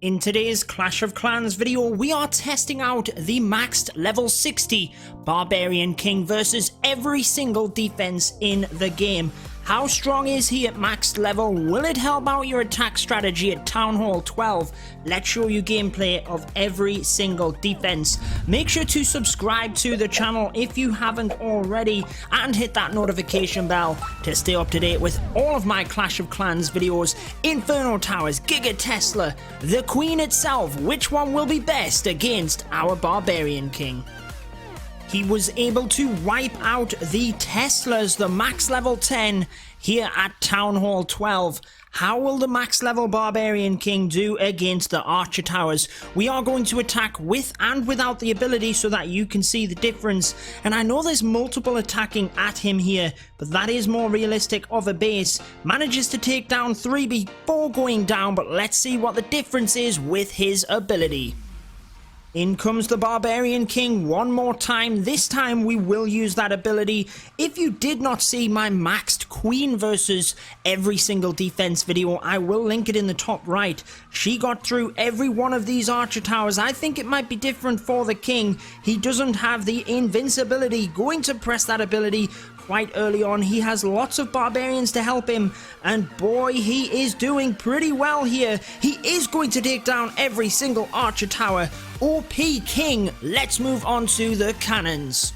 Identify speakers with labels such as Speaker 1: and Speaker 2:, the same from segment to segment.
Speaker 1: In today's Clash of Clans video, we are testing out the maxed level 60 Barbarian King versus every single defense in the game. How strong is he at maxed level? Will it help out your attack strategy at Town Hall 12? Let's show you gameplay of every single defense. Make sure to subscribe to the channel if you haven't already and hit that notification bell to stay up to date with all of my Clash of Clans videos. Inferno Towers, Giga Tesla, the Queen itself, which one will be best against our Barbarian King? He was able to wipe out the Teslas, the max level 10, here at Town Hall 12. How will the max level Barbarian King do against the Archer Towers? We are going to attack with and without the ability so that you can see the difference. And I know there's multiple attacking at him here, but that is more realistic of a base. Manages to take down 3 before going down, but let's see what the difference is with his ability. In comes the Barbarian King one more time. This time we will use that ability. If you did not see my maxed Queen versus every single defense video, I will link it in the top right. She got through every one of these Archer Towers. I think it might be different for the King. He doesn't have the invincibility. Going to press that ability quite early on. He has lots of barbarians to help him, and boy, he is doing pretty well here. He is going to take down every single Archer Tower. OP King. Let's move on to the cannons.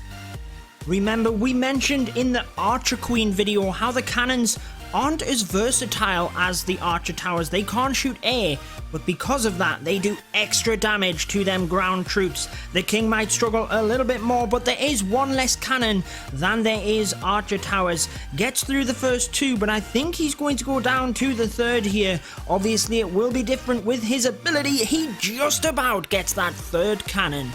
Speaker 1: Remember, we mentioned in the Archer Queen video how the cannons aren't as versatile as the Archer Towers. They can't shoot air, but because of that, they do extra damage to them ground troops. The King might struggle a little bit more, but there is one less cannon than there is Archer Towers. Gets through the first 2, but I think he's going to go down to the 3rd here. Obviously, it will be different with his ability. He just about gets that 3rd cannon.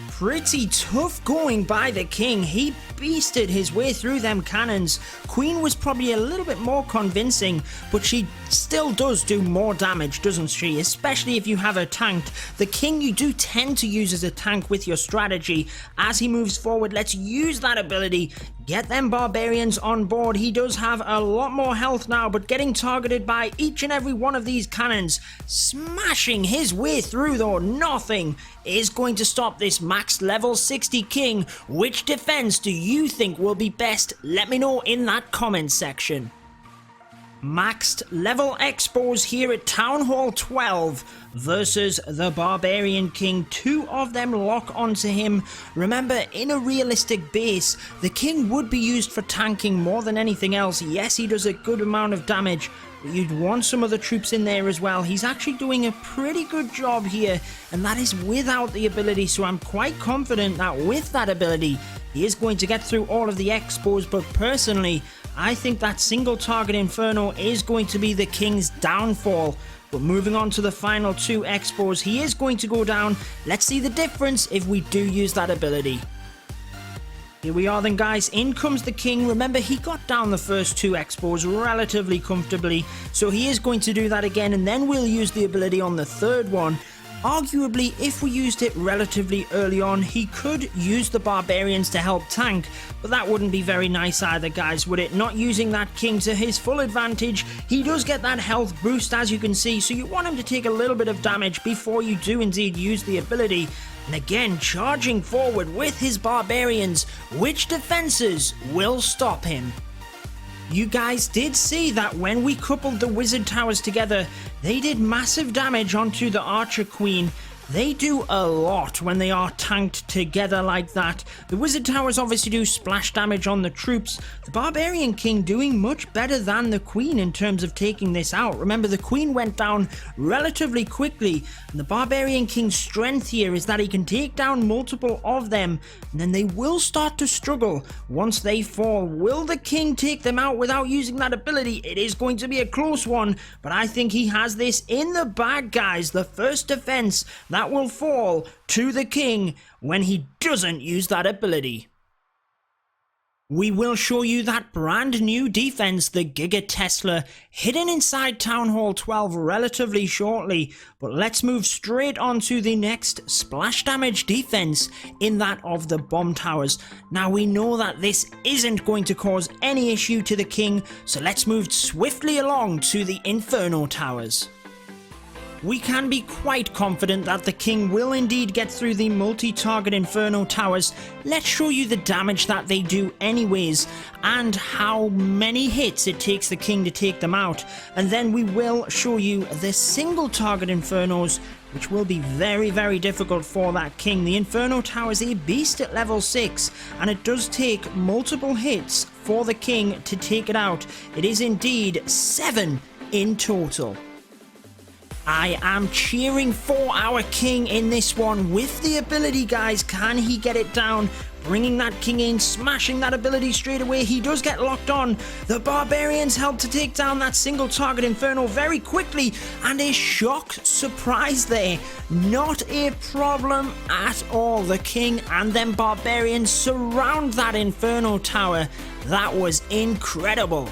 Speaker 1: Pretty tough going by the King. He beasted his way through them cannons. Queen was probably a little bit more convincing, but she still does do more damage, doesn't she? Especially if you have her tanked. The King you do tend to use as a tank with your strategy. As he moves forward, let's use that ability. Get them barbarians on board. He does have a lot more health now, but getting targeted by each and every one of these cannons. Smashing his way through though. Nothing is going to stop this max level 60 King. Which defense do you think will be best? Let me know in that comment section. Maxed level expos here at Town Hall 12 versus the Barbarian King. 2 of them lock onto him. Remember, in a realistic base, the King would be used for tanking more than anything else. Yes, he does a good amount of damage, but you'd want some other troops in there as well. He's actually doing a pretty good job here, and that is without the ability, so I'm quite confident that with that ability, he is going to get through all of the expos. But personally, I think that single target Inferno is going to be the King's downfall. But moving on to the final 2 expos, he is going to go down. Let's see the difference if we do use that ability. Here we are then, guys. In comes the King. Remember, he got down the first 2 expos relatively comfortably, so he is going to do that again, and then we'll use the ability on the 3rd one. Arguably, if we used it relatively early on, he could use the barbarians to help tank, but that wouldn't be very nice either, guys, would it? Not using that King to his full advantage. He does get that health boost, as you can see, so you want him to take a little bit of damage before you do indeed use the ability. And again, charging forward with his barbarians. Which defenses will stop him? You guys did see that when we coupled the Wizard Towers together, they did massive damage onto the Archer Queen. They do a lot when they are tanked together like that. The Wizard Towers obviously do splash damage on the troops. The Barbarian King doing much better than the Queen in terms of taking this out. Remember, the Queen went down relatively quickly, and the Barbarian King's strength here is that he can take down multiple of them, and then they will start to struggle once they fall. Will the King take them out without using that ability? It is going to be a close one, but I think he has this in the bag, guys. The first defense that will fall to the King when he doesn't use that ability. We will show you that brand new defense, the Giga Tesla, hidden inside Town Hall 12 relatively shortly, but let's move straight on to the next splash damage defense, in that of the bomb towers. Now we know that this isn't going to cause any issue to the King, so let's move swiftly along to the Inferno Towers. we can be quite confident that the king will indeed get through the multi-target Inferno towers. Let's show you the damage that they do anyways, and how many hits it takes the king to take them out. And then we will show you the single target Infernos, which will be very, very difficult for that king. The Inferno Tower is a beast at level 6, and it does take multiple hits for the king to take it out. It is indeed 7 in total. I am cheering for our king in this one with the ability, guys. Can he get it down? Bringing that king in, smashing that ability straight away. He does get locked on. The barbarians help to take down that single target Inferno very quickly, and a shock surprise there. Not a problem at all. The king and them barbarians surround that Inferno tower. That was incredible.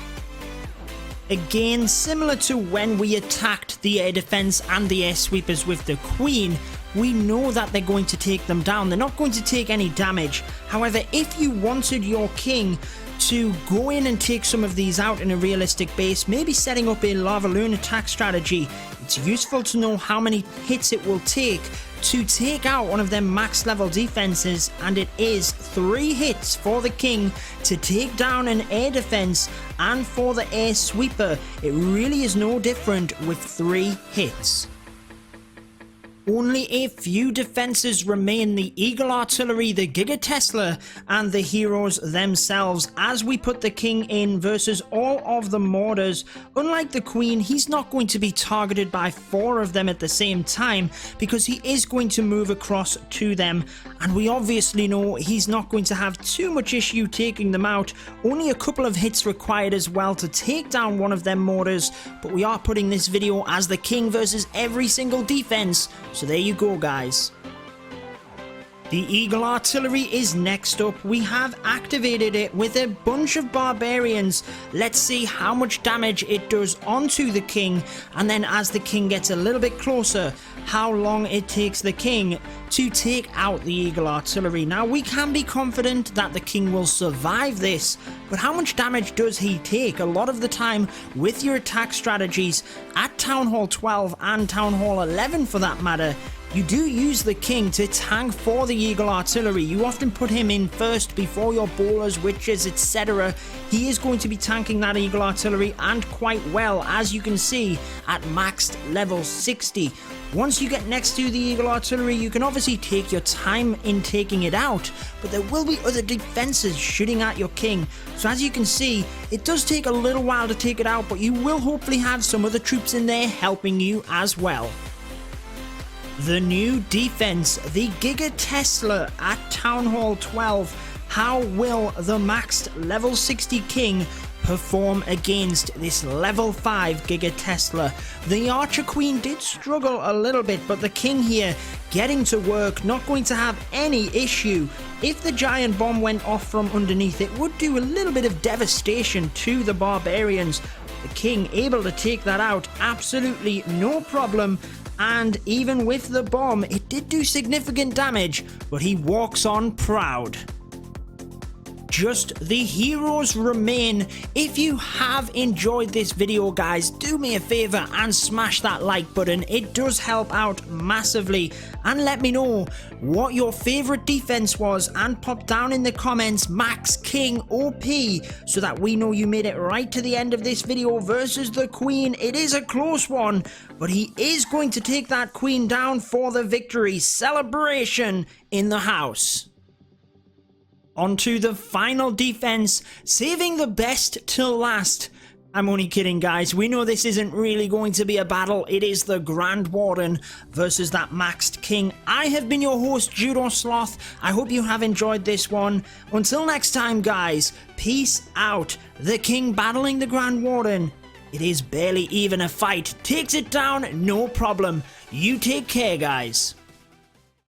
Speaker 1: Again, similar to when we attacked the air defense and the air sweepers with the queen, we know that they're going to take them down. They're not going to take any damage. However, if you wanted your king to go in and take some of these out in a realistic base, maybe setting up a lava loon attack strategy, it's useful to know how many hits it will take to take out one of them max level defenses, and it is 3 hits for the king to take down an air defense, and for the air sweeper it really is no different with 3 hits. Only a few defenses remain: the Eagle Artillery, the Giga Tesla, and the heroes themselves, as we put the king in versus all of the mortars. Unlike the queen, he's not going to be targeted by 4 of them at the same time, because he is going to move across to them, and we obviously know he's not going to have too much issue taking them out. Only a couple of hits required as well to take down one of them mortars, but we are putting this video as the king versus every single defense. So there you go, guys. The Eagle Artillery is next up. We have activated it with a bunch of barbarians. Let's see how much damage it does onto the king, and then as the king gets a little bit closer, how long it takes the king to take out the Eagle Artillery. Now, we can be confident that the king will survive this, but how much damage does he take? A lot of the time with your attack strategies at Town Hall 12 and Town Hall 11 for that matter, you do use the king to tank for the Eagle Artillery. You often put him in first before your bowlers, witches, etc. He is going to be tanking that Eagle Artillery, and quite well, as you can see at maxed level 60. Once you get next to the Eagle Artillery, you can obviously take your time in taking it out, but there will be other defenses shooting at your king. So as you can see, it does take a little while to take it out, but you will hopefully have some other troops in there helping you as well. The new defense, the Giga Tesla at Town Hall 12. How will the maxed level 60 king perform against this level 5 Giga Tesla? The Archer Queen did struggle a little bit, but the king here getting to work, not going to have any issue. If the giant bomb went off from underneath, it would do a little bit of devastation to the barbarians. The king able to take that out, absolutely no problem. And even with the bomb, it did do significant damage, but he walks on proud. Just the heroes remain. If you have enjoyed this video, guys, do me a favor and smash that like button. It does help out massively. And let me know what your favorite defense was, and pop down in the comments Max King OP, so that we know you made it right to the end of this video versus the queen. It is a close one, but he is going to take that queen down for the victory. Celebration in the house. Onto the final defense, saving the best till last. I'm only kidding, guys. We know this isn't really going to be a battle. It is the Grand Warden versus that maxed king. I have been your host, Judo Sloth. I hope you have enjoyed this one. Until next time, guys, peace out. The king battling the Grand Warden. It is barely even a fight. Takes it down, no problem. You take care, guys.